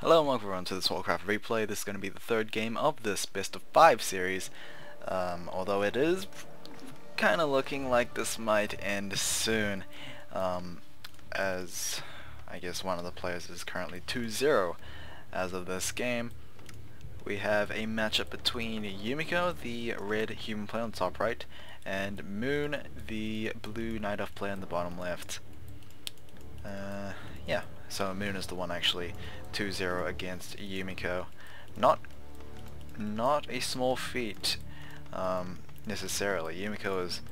Hello and welcome everyone to this Warcraft replay. This is going to be the third game of this best of 5 series, although it is kind of looking like this might end soon, as I guess one of the players is currently 2-0 as of this game. We have a matchup between Yumiko, the red human player on the top right, and Moon, the blue Night Elf player on the bottom left. Yeah, so Moon is the one actually 2-0 against Yumiko. Not a small feat necessarily. Yumiko is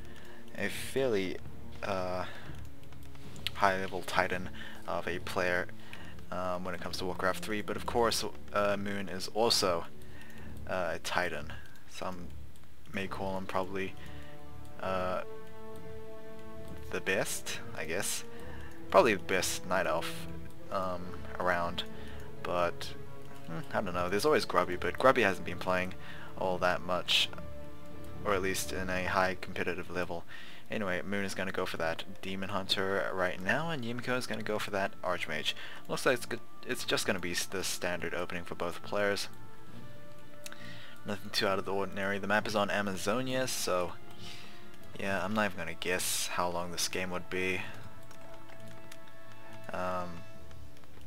a fairly high level titan of a player when it comes to Warcraft 3, but of course Moon is also a titan. Some may call him probably the best, I guess. Probably the best Night Elf around, but I don't know. There's always Grubby, but Grubby hasn't been playing all that much, or at least in a high competitive level. Anyway, Moon is going to go for that Demon Hunter right now, and Yumiko is going to go for that Archmage. Looks like it's just going to be the standard opening for both players. Nothing too out of the ordinary. The map is on Amazonia, so yeah, I'm not even going to guess how long this game would be.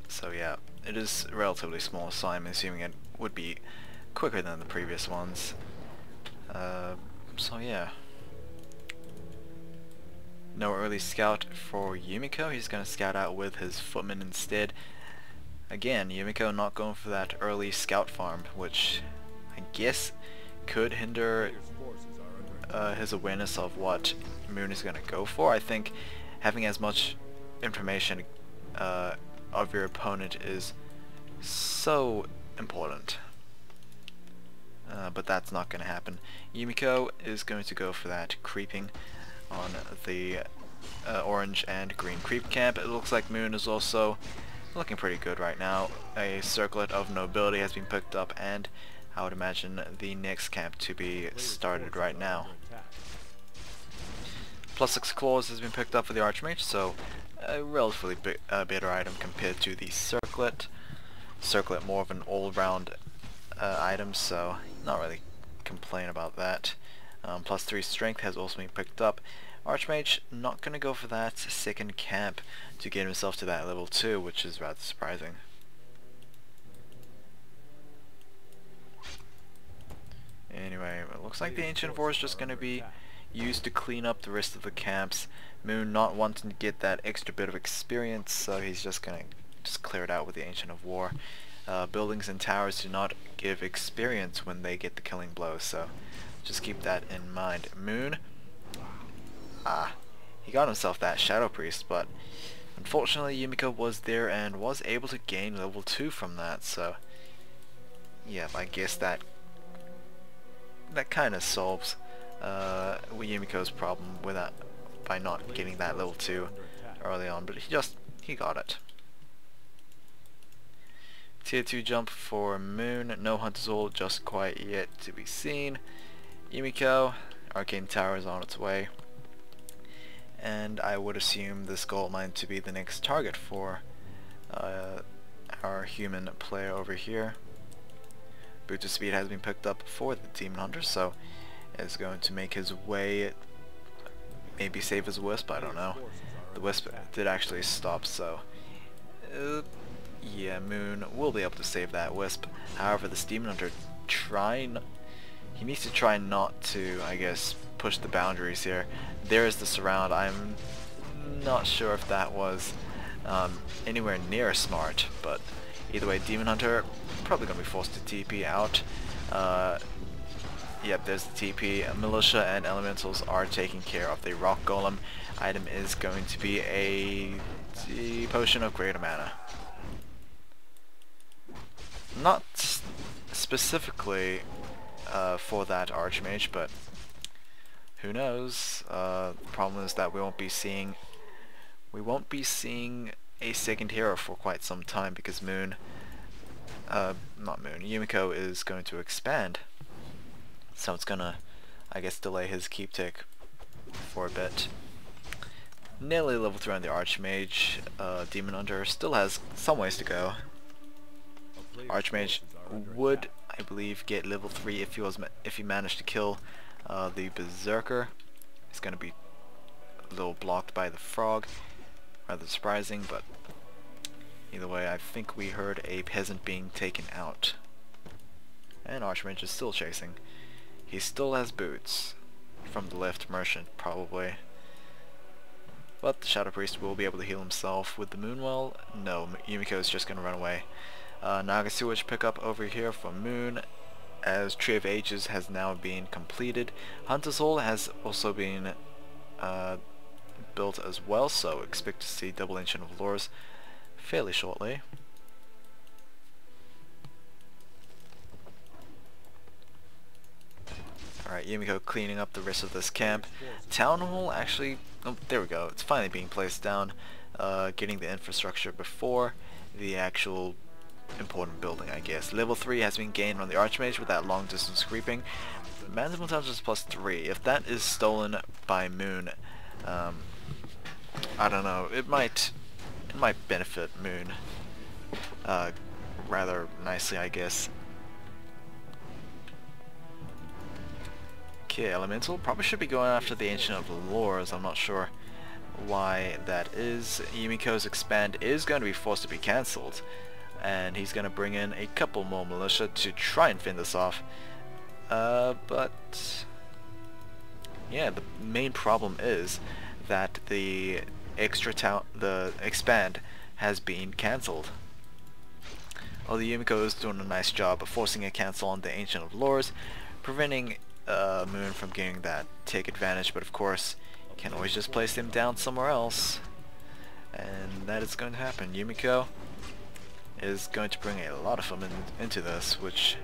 So yeah, it is relatively small, so I'm assuming it would be quicker than the previous ones. So yeah. No early scout for Yumiko. He's going to scout out with his footman instead. Again, Yumiko not going for that early scout farm, which I guess could hinder his awareness of what Moon is going to go for. I think having as much information of your opponent is so important, but that's not going to happen. Yumiko is going to go for that creeping on the orange and green creep camp. It looks like Moon is also looking pretty good right now. A circlet of nobility has been picked up, and I would imagine the next camp to be started right now. +6 claws has been picked up for the Archmage, so a relatively better item compared to the circlet. Circlet more of an all-round item, so not really complain about that. +3 strength has also been picked up. Archmage not going to go for that second camp to get himself to that level 2, which is rather surprising. Anyway, it looks like the Ancient War is just going to be used to clean up the rest of the camps. Moon not wanting to get that extra bit of experience, so he's just going to clear it out with the Ancient of War. Buildings and towers do not give experience when they get the killing blow, so just keep that in mind. Moon, he got himself that Shadow Priest, but unfortunately Yumiko was there and was able to gain level 2 from that, so yeah, I guess that kind of solves Yumiko's problem with that by not getting that level 2 early on, but he got it. Tier 2 jump for Moon, no Hunter's Ul just quite yet to be seen. Yumiko, Arcane Tower is on its way, and I would assume this gold mine to be the next target for our human player over here. Boot to Speed has been picked up for the Demon Hunter, so is going to make his way, maybe save his Wisp, I don't know. The Wisp did actually stop, so yeah, Moon will be able to save that Wisp. However, this Demon Hunter he needs to try not to, I guess, push the boundaries here. There is the surround. I'm not sure if that was anywhere near smart, but either way, Demon Hunter probably going to be forced to TP out. Yep, there's the TP. Militia and Elementals are taking care of the Rock Golem. Item is going to be a Potion of Greater Mana. Not specifically for that Archmage, but who knows? The problem is that we won't be seeing a second hero for quite some time, because Yumiko is going to expand. So it's gonna, I guess, delay his keep tick for a bit. Nearly level 3 on the Archmage. Demon Hunter still has some ways to go. Archmage would, I believe, get level 3 if he managed to kill the Berserker. He's going to be a little blocked by the frog. Rather surprising, but either way, I think we heard a peasant being taken out. And Archmage is still chasing. He still has boots. From the left merchant, probably. But the Shadow Priest will be able to heal himself with the Moonwell. No, Yumiko is just going to run away. Naga Sewage pickup over here for Moon, as Tree of Ages has now been completed. Hunter's Hall has also been built as well, so expect to see double Ancient of Lores fairly shortly. Alright, Yumiko cleaning up the rest of this camp. Town Hall actually, oh, there we go, it's finally being placed down, getting the infrastructure before the actual important building, I guess. Level 3 has been gained on the Archmage with that long distance creeping. Mandible Intelligence plus 3, if that is stolen by Moon, I don't know, it might benefit Moon rather nicely, I guess. Okay, Elemental probably should be going after the Ancient of the Lores. I'm not sure why that is. Yumiko's expand is going to be forced to be cancelled, and he's going to bring in a couple more militia to try and fend this off. But yeah, the main problem is that the expand has been cancelled. Although Yumiko is doing a nice job of forcing a cancel on the Ancient of Lores, preventing Moon from getting that take advantage, but of course you can always just place them down somewhere else, and that is going to happen. Yumiko is going to bring a lot of them into this, which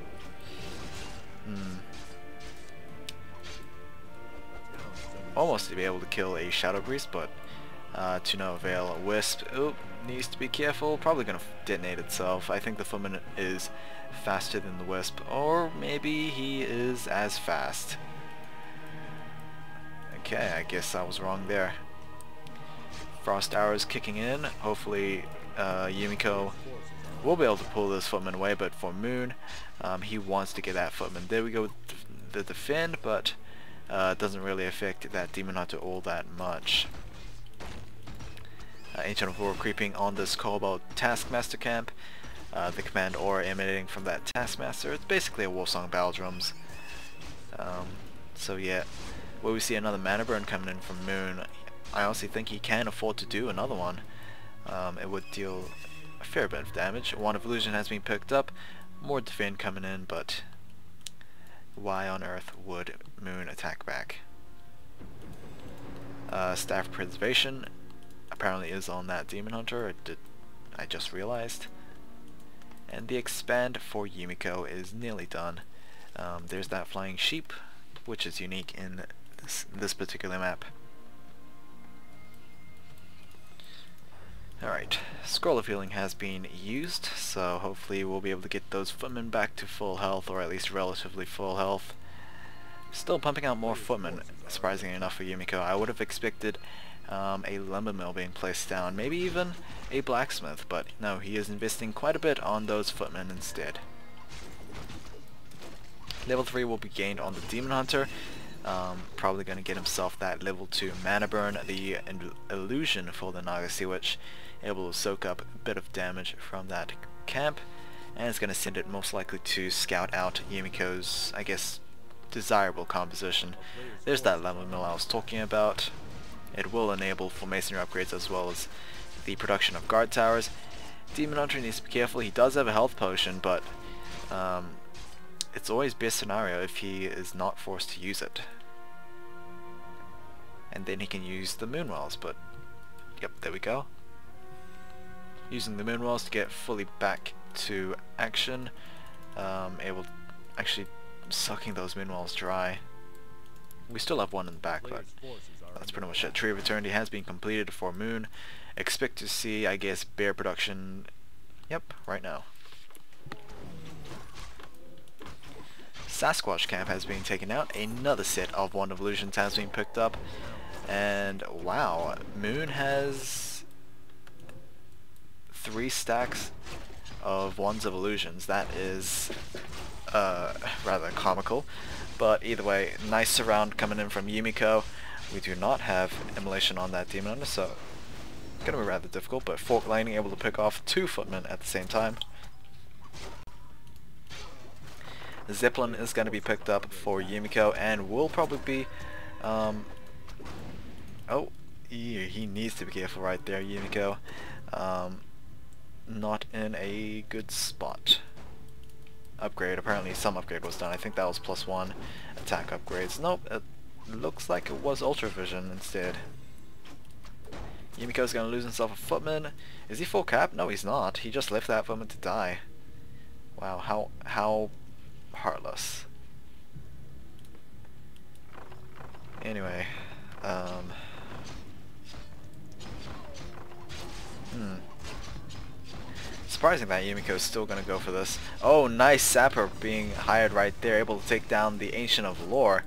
almost to be able to kill a Shadow Priest, but to no avail. A Wisp needs to be careful, probably going to detonate itself. I think the Footman is faster than the Wisp, or maybe he is as fast. Okay, I guess I was wrong there. Frost Arrows kicking in. Hopefully Yumiko will be able to pull this Footman away, but for Moon, he wants to get that Footman. There we go with the defend, but it doesn't really affect that Demon Hunter all that much. Ancient of War creeping on this Cobalt Taskmaster camp. The command aura emanating from that Taskmaster. It's basically a Warsong Battle Drums. So yeah, will we see another mana burn coming in from Moon? I honestly think he can afford to do another one. It would deal a fair bit of damage. Wand of Illusion has been picked up. More defend coming in, but why on earth would Moon attack back? Staff of Preservation apparently is on that Demon Hunter. I just realized. And the expand for Yumiko is nearly done. There's that flying sheep, which is unique in this particular map. Alright, Scroll of Healing has been used, so hopefully we'll be able to get those Footmen back to full health, or at least relatively full health. Still pumping out more Footmen, surprisingly enough for Yumiko. I would have expected a lumber mill being placed down, maybe even a blacksmith, but no, he is investing quite a bit on those Footmen instead. Level 3 will be gained on the Demon Hunter, probably going to get himself that level 2 mana burn, the illusion for the Naga Sewage, able to soak up a bit of damage from that camp, and it's going to send it most likely to scout out Yumiko's, I guess, desirable composition. There's that lumber mill I was talking about. It will enable for masonry upgrades as well as the production of guard towers. Demon Hunter needs to be careful. He does have a health potion, but it's always best scenario if he is not forced to use it. And then he can use the Moonwells, but yep, there we go. Using the Moonwells to get fully back to action. Able to actually sucking those Moonwells dry. We still have one in the back, but that's pretty much it. Tree of Eternity has been completed for Moon. Expect to see, I guess, bear production, yep, right now. Sasquatch camp has been taken out. Another set of Wand of Illusions has been picked up. And wow, Moon has 3 stacks of Wands of Illusions. That is rather comical. But either way, nice surround coming in from Yumiko. We do not have Immolation on that Demon Hunter, so gonna be rather difficult, but Fork Lightning able to pick off 2 footmen at the same time. The Zeppelin is going to be picked up for Yumiko and will probably be oh, he needs to be careful right there, Yumiko. Not in a good spot. Upgrade, apparently some upgrade was done. I think that was +1 attack upgrades. Nope, it looks like it was Ultra Vision instead. Yumiko's gonna lose himself a footman. Is he full cap? No, he's not. He just left that footman to die. Wow, how heartless. Anyway, surprising that Yumiko's still gonna go for this. Oh, nice Sapper being hired right there, able to take down the Ancient of Lore.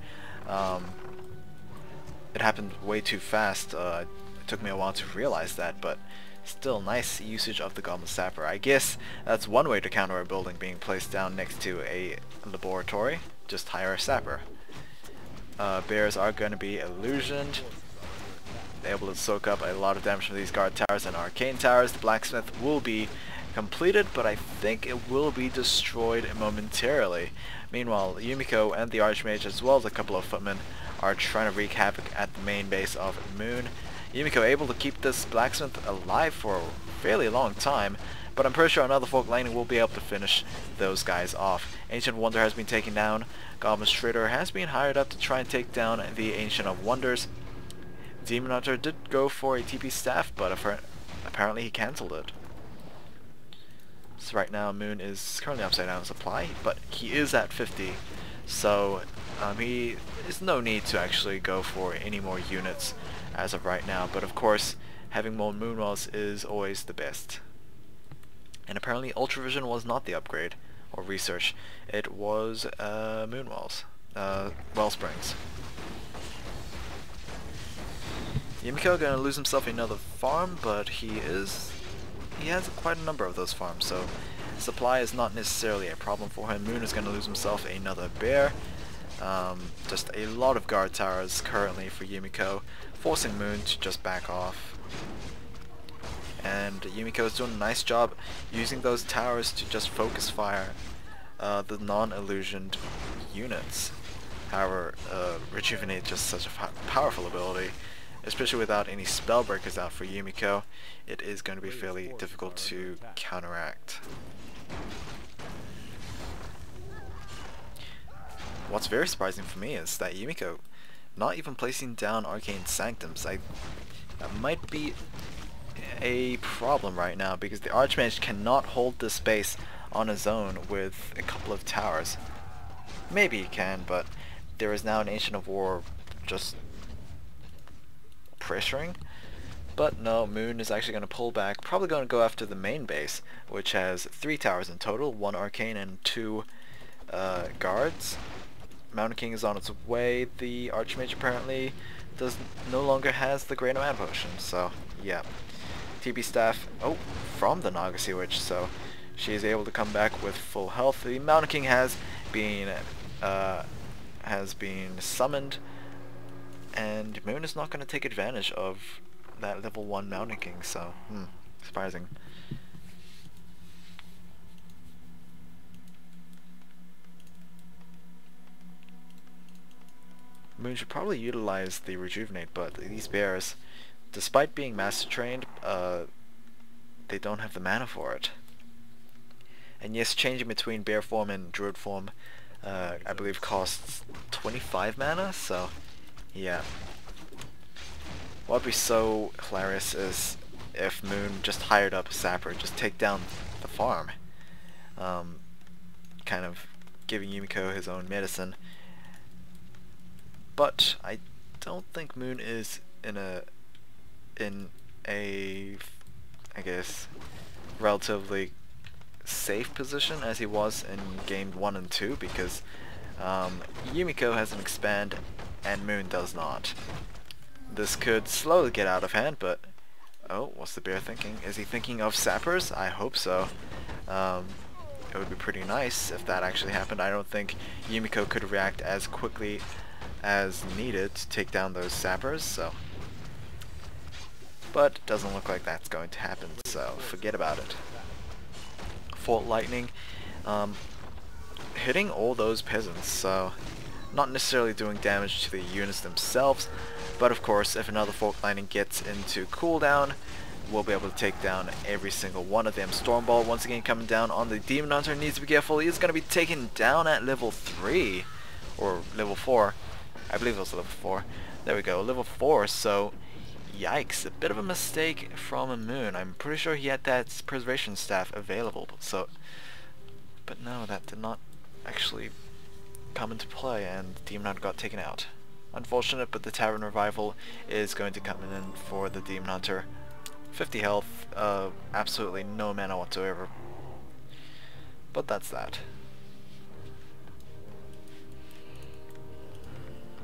It happened way too fast. It took me a while to realize that, but still nice usage of the Goblin Sapper. I guess that's one way to counter a building being placed down next to a laboratory. Just hire a Sapper. Bears are going to be illusioned. They're able to soak up a lot of damage from these guard towers and arcane towers. The blacksmith will be completed, but I think it will be destroyed momentarily. Meanwhile, Yumiko and the Archmage, as well as a couple of footmen, are trying to wreak havoc at the main base of Moon. Yumiko able to keep this blacksmith alive for a fairly long time, but I'm pretty sure another Fork Lightning will be able to finish those guys off. Ancient Wonder has been taken down. Goblin Trader has been hired up to try and take down the Ancient of Wonders. Demon Hunter did go for a TP staff, but apparently he cancelled it. So right now Moon is currently upside down supply, but he is at 50, so he is no need to actually go for any more units as of right now, but of course having more Moonwells is always the best. And apparently Ultravision was not the upgrade or research, it was Moonwells, Wellsprings. Yumiko gonna lose himself another farm, but he has quite a number of those farms, so supply is not necessarily a problem for him. Moon is gonna lose himself another bear. Just a lot of guard towers currently for Yumiko, forcing Moon to just back off. And Yumiko is doing a nice job using those towers to just focus fire the non-illusioned units. However, Rejuvenate is just such a powerful ability, especially without any spell breakers out for Yumiko. It is going to be fairly difficult to counteract. What's very surprising for me is that Yumiko not even placing down Arcane Sanctums. That might be a problem right now, because the Archmage cannot hold this space on his own with a couple of towers. Maybe he can, but there is now an Ancient of War just pressuring. But no, Moon is actually going to pull back, probably going to go after the main base, which has 3 towers in total, 1 arcane and 2 guards. Mountain King is on its way. The Archmage apparently no longer has the Great Man Potion, so yeah. TP Staff, from the Nagasi Witch, so she is able to come back with full health. The Mountain King has been summoned, and Moon is not going to take advantage of that level 1 Mountain King, so surprising. Moon should probably utilize the Rejuvenate, but these bears, despite being Master Trained, they don't have the mana for it. And yes, changing between bear form and druid form, I believe costs 25 mana, so yeah. What would be so hilarious is if Moon just hired up a Sapper, just take down the farm. Kind of giving Yumiko his own medicine. But I don't think Moon is in a I guess relatively safe position as he was in game 1 and 2, because Yumiko has an expand and Moon does not. This could slowly get out of hand, but what's the bear thinking? Is he thinking of sappers? I hope so. It would be pretty nice if that actually happened. I don't think Yumiko could react as quickly as needed to take down those sappers, so. But it doesn't look like that's going to happen, so forget about it. Fault Lightning, hitting all those peasants, so not necessarily doing damage to the units themselves, but of course if another Fault Lightning gets into cooldown, we'll be able to take down every single one of them. Stormball once again coming down on the Demon Hunter, needs to be careful, he's going to be taken down at level 3, or level 4, I believe it was level 4, there we go, level 4, so yikes, a bit of a mistake from Moon. I'm pretty sure he had that preservation staff available, so, but no, that did not actually come into play, and Demon Hunter got taken out. Unfortunate, but the Tavern Revival is going to come in for the Demon Hunter. 50 health, absolutely no mana whatsoever. But that's that.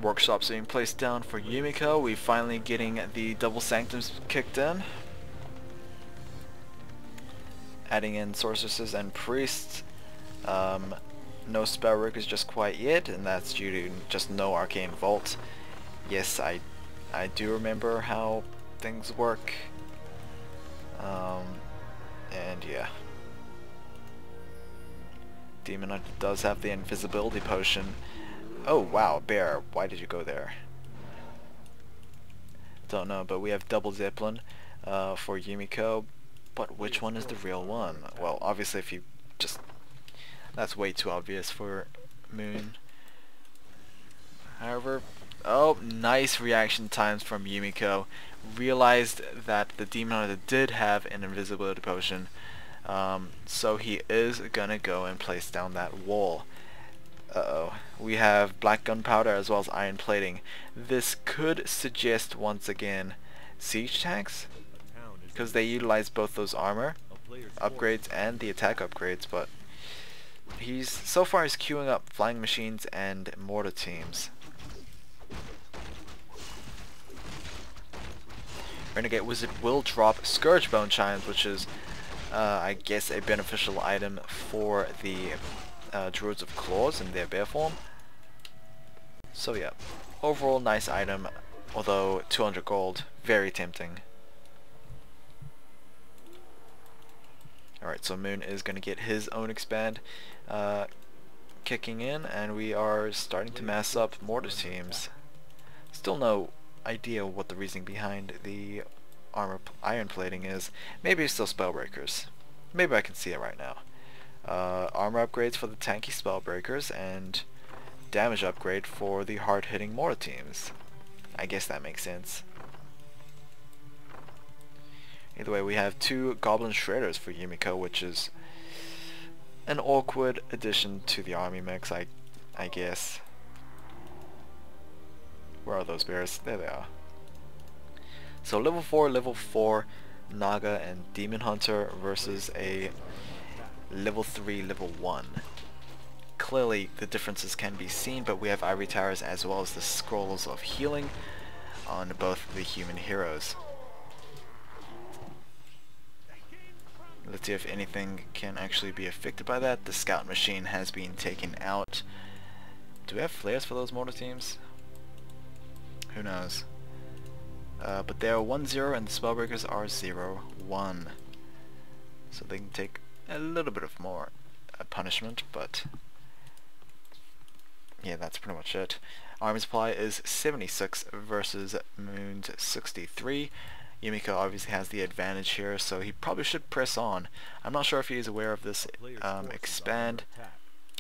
Workshops being placed down for Yumiko. We finally getting the double sanctums kicked in. Adding in sorceresses and priests. No spell workers just quite yet, and that's due to just no arcane vault. Yes, I do remember how things work. And yeah. Demon Hunter does have the invisibility potion. Oh wow, bear, why did you go there? Don't know, but we have double Zeppelin for Yumiko, but which one is the real one? Well, obviously if you just... that's way too obvious for Moon. However, oh, nice reaction times from Yumiko. Realized that the Demon Hunter did have an invisibility potion, so he is gonna go and place down that wall. Uh-oh. We have black gunpowder as well as iron plating. This could suggest once again siege tanks, because they utilize both those armor upgrades and the attack upgrades, but he's so far he's queuing up flying machines and mortar teams. Renegade Wizard will drop Scourge Bone Chimes, which is I guess a beneficial item for the Druids of Claws in their bear form. So yeah, overall nice item, although 200 gold, very tempting. Alright, so Moon is going to get his own expand kicking in, and we are starting to mass up mortar teams. Still no idea what the reasoning behind the iron plating is. Maybe it's still spellbreakers. Maybe I can see it right now. Armor upgrades for the tanky spellbreakers and damage upgrade for the hard-hitting mortar teams. I guess that makes sense. Either way, we have 2 Goblin Shredders for Yumiko, which is an awkward addition to the army mix, I guess. Where are those bears? There they are. So level 4 Naga and Demon Hunter versus a level 3, level 1. Clearly the differences can be seen, but we have Ivory Towers as well as the Scrolls of Healing on both the human heroes. Let's see if anything can actually be affected by that. The Scout Machine has been taken out. Do we have flares for those mortar teams? Who knows? But they are 1-0 and the Spellbreakers are 0-1. So they can take a little bit of more punishment, but yeah, that's pretty much it. Army supply is 76 versus Moon's 63. Yumiko obviously has the advantage here, so he probably should press on. I'm not sure if he is aware of this expand.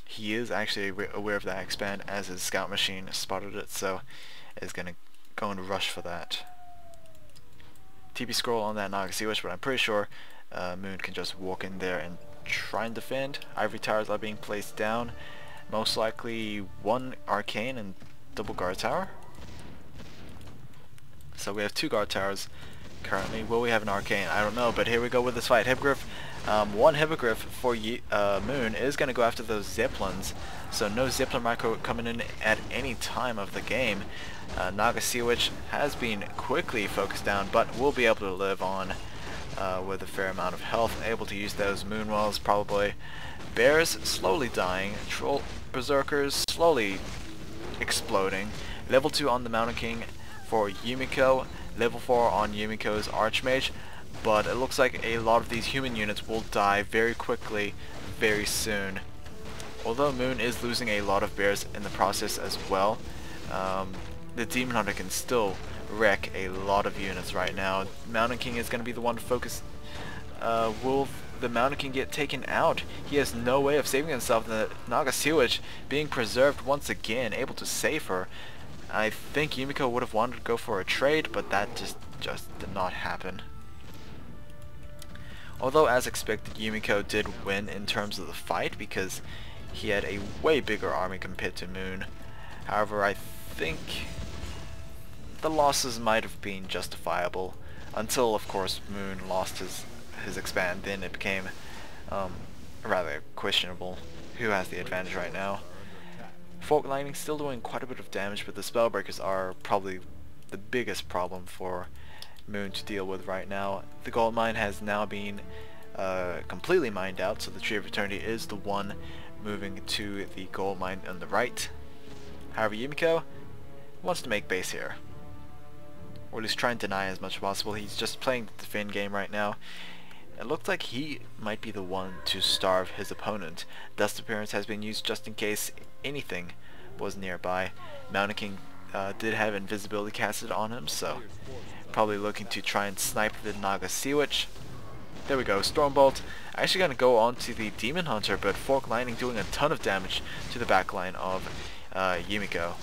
He is actually aware of that expand as his Scout Machine spotted it, so is going to go and rush for that. TP scroll on that Naga Sea Witch, but I'm pretty sure Moon can just walk in there and try and defend. Ivory Towers are being placed down. Most likely 1 Arcane and double Guard Tower. So we have 2 Guard Towers currently. Will we have an Arcane? I don't know, but here we go with this fight. Hippogriff, 1 Hippogriff for Moon is going to go after those Zeppelins. So no Zeppelin micro coming in at any time of the game. Naga Sea Witch has been quickly focused down, but will be able to live on. with a fair amount of health, able to use those moon wells probably. Bears slowly dying, troll berserkers slowly exploding. Level 2 on the Mountain King for Yumiko, level 4 on Yumiko's Archmage, but it looks like a lot of these human units will die very quickly, very soon. Although Moon is losing a lot of bears in the process as well, the Demon Hunter can still wreck a lot of units right now. Mountain King is going to be the one to focus. Will the Mountain King get taken out? He has no way of saving himself. The Naga Sewage being preserved once again, able to save her. I think Yumiko would have wanted to go for a trade, but that just did not happen. Although as expected, Yumiko did win in terms of the fight because he had a way bigger army compared to Moon. However, I think the losses might have been justifiable until, of course, Moon lost his expand. Then it became rather questionable who has the advantage right now. Fork Lightning still doing quite a bit of damage, but the Spellbreakers are probably the biggest problem for Moon to deal with right now. The gold mine has now been completely mined out, so the Tree of Eternity is the one moving to the gold mine on the right. However, Yumiko wants to make base here, or at least try and deny as much as possible. He's just playing the defend game right now. It looks like he might be the one to starve his opponent. Dust Appearance has been used just in case anything was nearby. Mountain King did have invisibility casted on him, so probably looking to try and snipe the Naga Sea Witch. There we go, Stormbolt. Actually going to go on to the Demon Hunter, but Fork Lightning doing a ton of damage to the backline of Yumiko.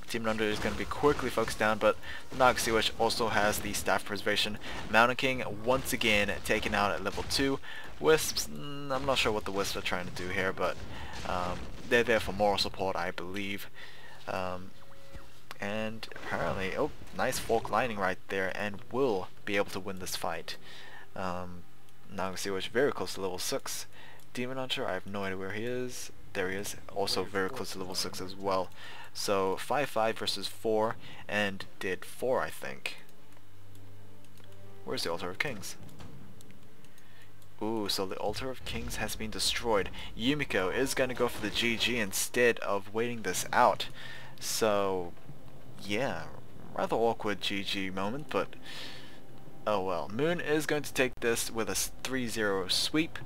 Demon Hunter is going to be quickly focused down, but the Naga Sea Witch also has the Staff Preservation. Mountain King once again taken out at level 2. Wisps, I'm not sure what the Wisps are trying to do here, but they're there for moral support, I believe. And apparently, oh, nice Fork Lightning right there, and will be able to win this fight. Naga Sea Witch very close to level 6. Demon Hunter, I have no idea where he is. There he is, also very close to level 6 as well. So 5-5 versus 4, and did 4, I think. Where's the Altar of Kings? Ooh, so the Altar of Kings has been destroyed. Yumiko is going to go for the GG instead of waiting this out. So, yeah, rather awkward GG moment, but oh well. Moon is going to take this with a 3-0 sweep.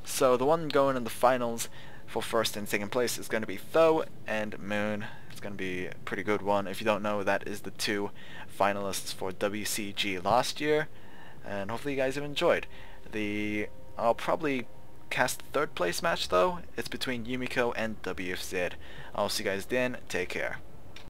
So the one going in the finals for first and second place is going to be Tho and Moon. It's going to be a pretty good one. If you don't know, that is the two finalists for WCG last year, and hopefully you guys have enjoyed. I'll probably cast the third place match though. It's between Yumiko and WFZ. I'll see you guys then. Take care.